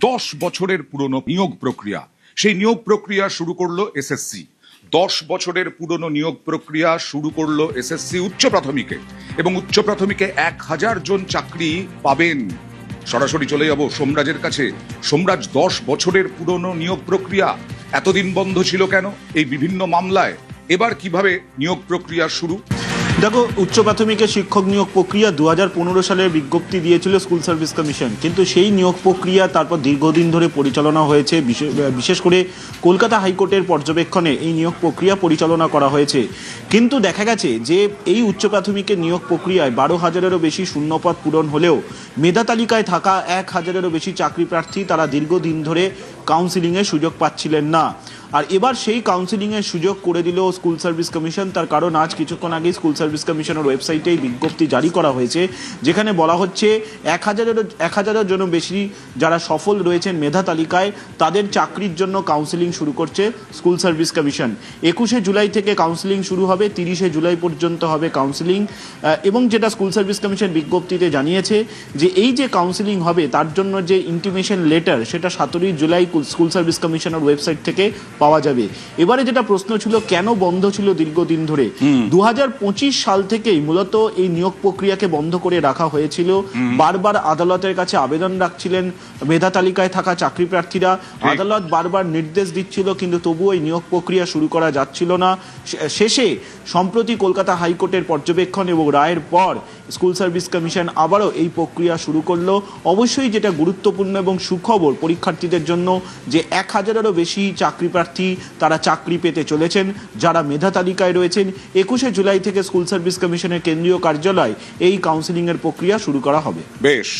10 বছরের পুরনো নিয়োগ প্রক্রিয়া, সেই নিয়োগ প্রক্রিয়া শুরু করলো এসএসসি। 10 বছরের পুরনো নিয়োগ প্রক্রিয়া শুরু করলো এসএসসি উচ্চ প্রাথমিকে, এবং উচ্চ প্রাথমিকে 1000 জন চাকরি পাবেন। সরাসরি চলে যাব সোমরাজের কাছে। সোমরাজ, 10 বছরের পুরনো নিয়োগ প্রক্রিয়া এতদিন বন্ধ ছিল কেন এই বিভিন্ন মামলায়? এবার কিভাবে নিয়োগ প্রক্রিয়া শুরু? দেখো, উচ্চ প্রাথমিকের শিক্ষক নিয়োগ প্রক্রিয়া 2015 সালের বিজ্ঞপ্তি দিয়েছিল স্কুল সার্ভিস কমিশন, কিন্তু সেই নিয়োগ প্রক্রিয়া তারপর দীর্ঘদিন ধরে পরিচালনা হয়েছে। বিশেষ করে কলকাতা হাইকোর্টের পর্যবেক্ষণে এই নিয়োগ প্রক্রিয়া পরিচালনা করা হয়েছে। কিন্তু দেখা গেছে যে এই উচ্চ প্রাথমিকের নিয়োগ প্রক্রিয়ায় 12,000-এরও বেশি শূন্যপদ পূরণ হলেও মেধা তালিকায় থাকা 1,000-এরও বেশি চাকরি প্রার্থী তারা দীর্ঘদিন ধরে কাউন্সিলিংয়ের সুযোগ পাচ্ছিলেন না। আর এবার সেই কাউন্সিলিংয়ের সুযোগ করে দিল স্কুল সার্ভিস কমিশন। তার কারণ আজ কিছুক্ষণ আগে স্কুল সার্ভিস কমিশনের ওয়েবসাইটেই বিজ্ঞপ্তি জারি করা হয়েছে, যেখানে বলা হচ্ছে 1,000-এর জন্য বেশি যারা সফল রয়েছেন মেধা তালিকায় তাদের চাকরির জন্য কাউন্সিলিং শুরু করছে স্কুল সার্ভিস কমিশন। 21শে জুলাই থেকে কাউন্সিলিং শুরু হবে, 30শে জুলাই পর্যন্ত হবে কাউন্সিলিং। এবং যেটা স্কুল সার্ভিস কমিশন বিজ্ঞপ্তিতে জানিয়েছে যে এই যে কাউন্সিলিং হবে তার জন্য যে ইন্টিমেশন লেটার, সেটা 17 জুলাই স্কুল সার্ভিস কমিশনের ওয়েবসাইট থেকে পাওয়া যাবে। এবারে যেটা প্রশ্ন ছিল, কেন বন্ধ ছিল দীর্ঘদিন ধরে? 2025 সাল থেকেই মূলত এই নিয়োগ প্রক্রিয়াকে বন্ধ করে রাখা হয়েছিল। বারবার আদালতের কাছে আবেদন রাখছিলেন মেধা তালিকায় থাকা চাকরি প্রার্থীরা। আদালত বারবার নির্দেশ দিচ্ছিল, কিন্তু তবুও এই নিয়োগ প্রক্রিয়া শুরু করা যাচ্ছিল না। শেষে সম্প্রতি কলকাতা হাইকোর্টের পর্যবেক্ষণ এবং রায়ের পর স্কুল সার্ভিস কমিশন আবারও এই প্রক্রিয়া শুরু করলো। অবশ্যই যেটা গুরুত্বপূর্ণ এবং সুখবর পরীক্ষার্থীদের জন্য যে 1,000-এরও বেশি চাকরি প্রার্থী তারা চাকরি পেতে চলেছেন যারা মেধা তালিকায় রয়েছেন। 21শে জুলাই থেকে স্কুল সার্ভিস কমিশনের কেন্দ্রীয় কার্যালয় এই কাউন্সিলিং এর প্রক্রিয়া শুরু করা হবে। বেশ।